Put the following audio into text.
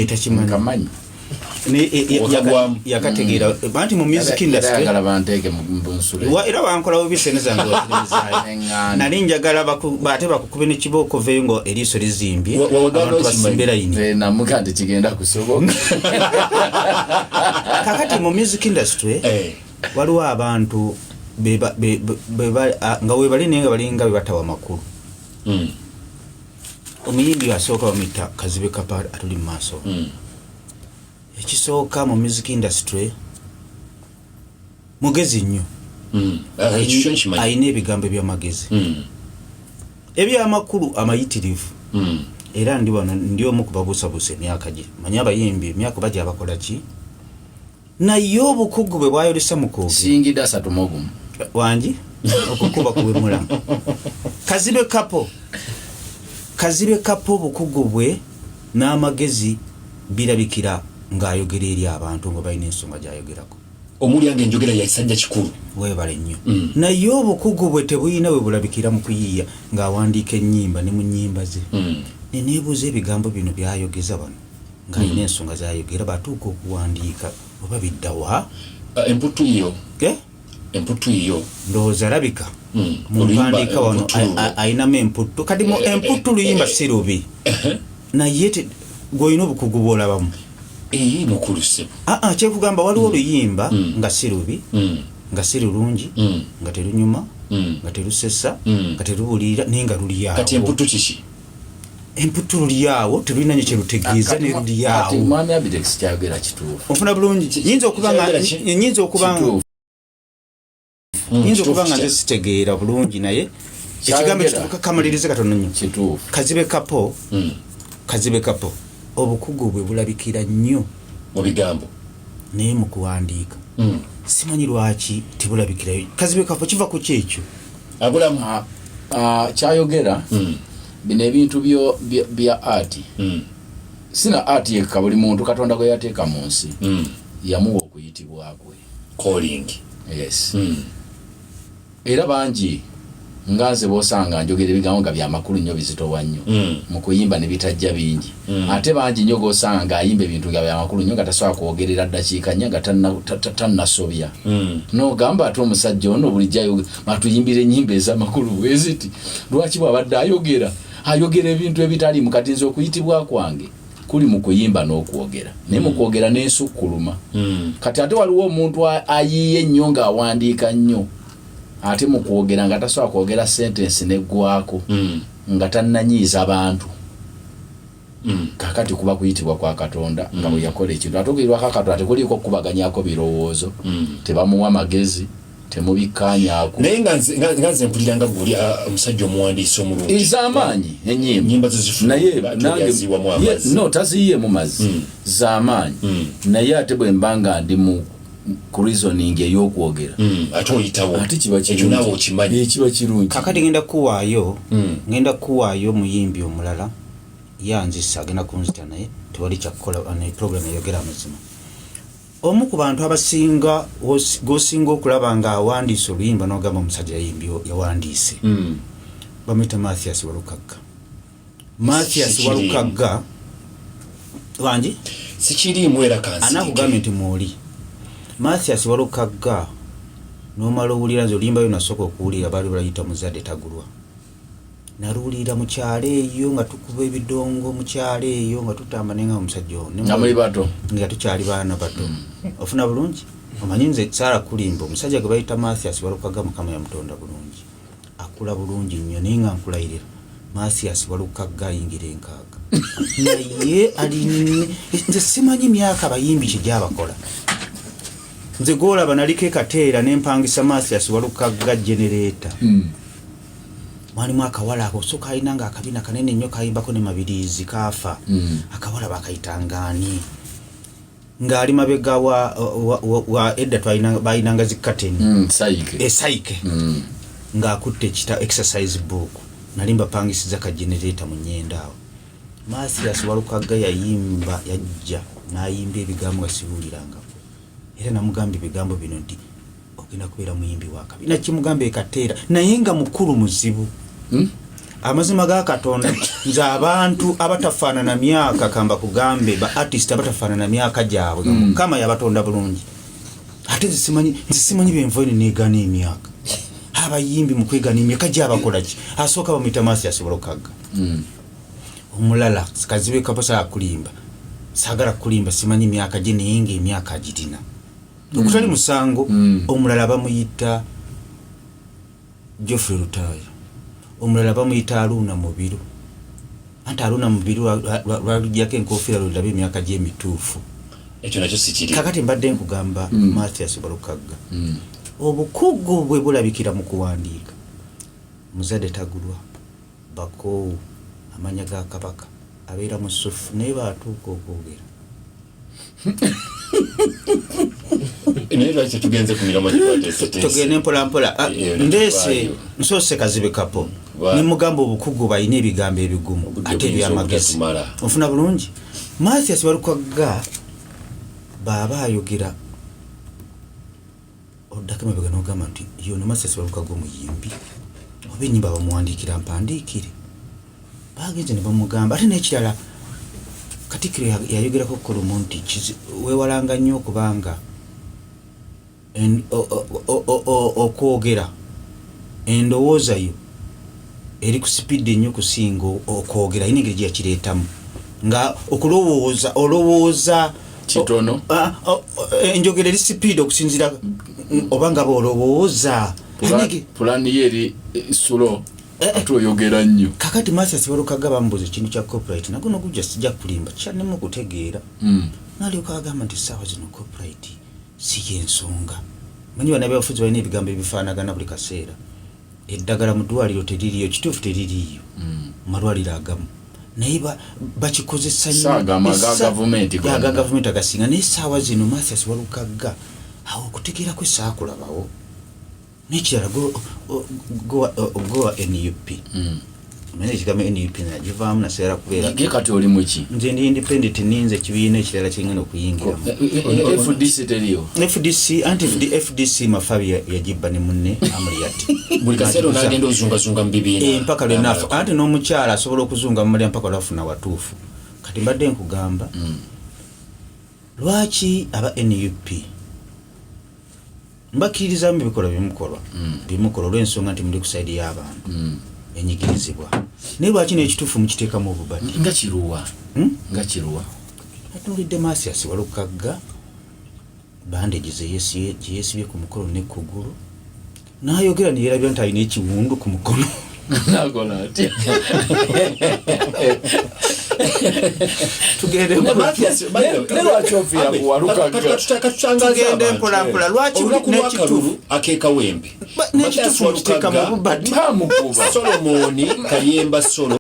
takimanyi yakategeera banti mu music industry era bankolawo bisene zange nali njagala bate bakukube n'ekibooko veyo ngo eriiso lizimbye abantu basimbera yini namugande kigenda kusoboka kakati mu music industry waliwo abantu nga webali naye nga balinga bebatawa makulu omuyimbi asooka bamuyita Kazibe Kapa atuli mu maaso ekisooka mu music industry mugezi nnyo ayina ebigambo ebyamagezi ebyamakulu amayitirivu era ndi wano ndi omu kubabuusabuusa emyaka gye manyi abayimbi emyaka bajja abakola ki naye obukugu bwe bwayolesa mukoge singida satumogumu wangi okukuba kuwemulamu Kazibe Kapo obukugu bwe n'amagezi birabikira ng'ayogera eri abantu nga balina ensonga gy'ayogerako omuli yange enjogera yayisajja kikulu weebale nnyo naye obukugu bwe tebulina bwe bulabikira mu kuyiiya ng'awandiika ennyimba ne mu nnyimba ze neneebuuza ebigambo bino byayogeza bano ng'alina ensonga z'ayogera batuuka okuwandiika oba biddawa emputu iyo ndowooza alabika mu mpandiika wano ayinamu emputtu kati mu emputtu luyimba si lubi naye gw'olina obukugu bw'olabamu mukuluse kyekugamba waliwo oluyimba nga si lubi nga si lulungi nga terunyuma nga terusesa nga terubulira naye nga luliawo kati emputu kiki emputtu luliawo terulina nyo kyerutegeeza ne luliawo mwami Abidex kyayogera kituufu ofuna bulungi nyinza okuba nga nze sitegeera bulungi naye ekigambo kamalirize katono nnyo Kazibe Kapo obukugu bwe bulabikira nnyo mu bigambo naye mu kuwandiika simanyi lwaki tebulabikirayo Kazibe Kapo kiva ku kyekyo abulamu kyayogera bino ebintu bya ati sina ati yekka buli muntu Katonda gwe yateeka mu nsi yamuwa okuyitibwa kwe calling yes era bangi nganze bosanga njogera ebigambo nga byamakulu nnyo bizitowa nnyo mu kuyimba ne bitajja bingi ate bangi nnyo gosanga ayimba ebintu nga byamakulu nnyo nga tasobola kwogerera ddakiika nnya nga tannasobya n'ogamba ate omusajja ono bulijjo atuyimbira ennyimba ez'amakulu bweziti lwaki bw'abadde ayogera ebintu ebitaliimu kati nze okuyitibwa kwange kuli mu kuyimba n'okwogera naye mu kwogera n'ensukkuluma kati ate waliwo omuntu ayiiye nnyo ng'awandiika nnyo ate mu kwogera nga tasobola kwogera sentensi neggwako nga tannanyiiza bantu kakati kuba kuyitibwa kwa Katonda nga bwe yakola ekintu ate okuyitibwa kwa Katonda tekuliiko okubaganyako birowoozo tebamuwa magezi temubikkaanyaako naye nga nze mpulira nga guli omusajja omuwandiisi omulungi ez'amaanyi ennyimba naye no taziyiye mu mazzi z'amaanyi naye ate bwe mba nga ndi mu ku reasoning ey'okwogera ate oyitawo ate kiba kirungi kakati ngenda kuwaayo muyimbi omulala yanzisa agenda kunzita naye tewali kyakukola program eyogera amazima omu ku bantu abasinga gosinga okulaba nga awandiise oluyimba n'ogamba omusajja yawandiise bamuyita Mathias Walukagga wangi sikiriimu era kansi anakugambye nti mwoli Mathias Walukagga n'omala owulira nze oluyimba yo nasooka okuwulira baali balayita muzadde tagulwa naluwulira mu kyalo eyo nga tukuba ebidongo mu kyalo eyo nga tutamba naye nga omusajja nga tukyali baana bato ofuna bulungi omanyi nze Saara kulimba omusajja gwe bayita Mathias Walukagga Mukama yamutonda bulungi akula bulungi nnyo naye nga nkulayirira Mathias Walukagga ayingira enkaaga naye nze simanyi myaka abayimbi kyegyabakola nze gwolaba naliko ekateera nempangisa Mathias Walukagga generator mwalimu akawala ako soka alina nga akabina kanene nnyo kayimbako ne mabirizi kaafa akawala bakayitangaani ng'ali mabega wa edda bayinanga zikateni esaike ng'akutte ekita exercise book nali mbapangisiza ka generator mu nnyenda awo Mathias Walukagga yajja n'ayimba ebigambo nga sibuulirangako era namugamba ebigambo bino nti ogenda kubeera muyimbi wa kabina kimugamba ekateera naye nga mukulu muzibu amazima ga Katonda nze abantu abatafaanana myaka kamba kugambe ba artist abatafaanana myaka gyabwe kama yabatonda bulungi ate zisimanyi benvoine negana emyaka abayimbi mu kwegana emyaka gyabakola ki asooka bamuyita Masias Walukagga omulala kazibe kapasa akulimba sagala kulimba simanyi myaka gye naye ng'emyaka agitina okutali musango omulala bamuyita Geoffrey Lutaaya omulala bamuyita Aruna Mubiru anti Aruna Mubiru lwalujjako enkofiira lwolaba emyaka gye emituufu ekyo nakyo sikiri kakati mbadde nkugamba Masias Walukagga obukugu bwe bulabikira mu kuwandiika muzadde tagulwa bakoowu amanya ga Kabaka abeera mu ssufu naye baatuuka okwogera naye lwaki tugenze ku mirama tugende mpolampola ndeese nsoose Kazibe Kapo ne mugamba obukugu balina ebigambo ebigumu ate ebyamagezi ofuna bulungi Masias Walukagga baba ayogera oddako mabega n'ogamba nti yono Masias Walukagga omuyimbi oba ennyimba bamuwandiikira mpandiikire bagenze ne bamugamba ate n'ekirala Katikkiro yayogerako Kolomo nti weewalanga nnyo okubanga okwogera endowooza yo eri ku sipiidi ennyo kusinga okwogera ayina engeri gye yakireetamu nga olowooza kitono enjogera eri sipiidi okusinzira oba nga bw'olowooza pulani ye eri sulo ate oyogera nnyo kakati Masias Walukagga bamubuuza ekintu kya copyright nago nogujja sijja kulimba kyannemu okutegeera n'alyoka agamba nti essaawa zino copyright si yensonga manyi bannabyabufuzi balina ebigambo ebifaanagana buli kaseera eddagala mu ddwaliro teririyo kituufu teririyo malwaliro agamu naye bakikozesa nnyo gavumenti agasinga naye essaawa zino Masias Walukagga awo okutegeera kwe saakulabawo n'ekirala gowa NUP manye ekigambo NUP nagivaamu naseera kubeera kati oli muki nze ndi independent ninze ekibiina ekirala kyengenda okuyingiramu FDC teriyo FDC anti FDC Mafabi yagibba ne munne Amuriati buli kaseera onagenda ozungazunga mu bibiina mpaka lwenafu anti n'omukyala asobola okuzunga mu malya mpaka lwafuna watuufu kati mbadde nkugamba lwaki aba NUP mbakiriza mu bikolwa bimukolwa olw'ensonga nti muli ku saidi y'abantu enyigirizibwa naye lwaki n'ekituufu mukiteekamu obubadi nga kiruwa atuulidde Masias Walukagga bandegi gye yeesibye ku mukolo ne kugulu n'ayogera ne yeerabira nti alina ekiwundu ku mukono nakola atya tugende mpolampola lwaki n'ekituufu akeekawembe n'ekituufu mukiteekamu obubadi Solomoni Kayemba Solo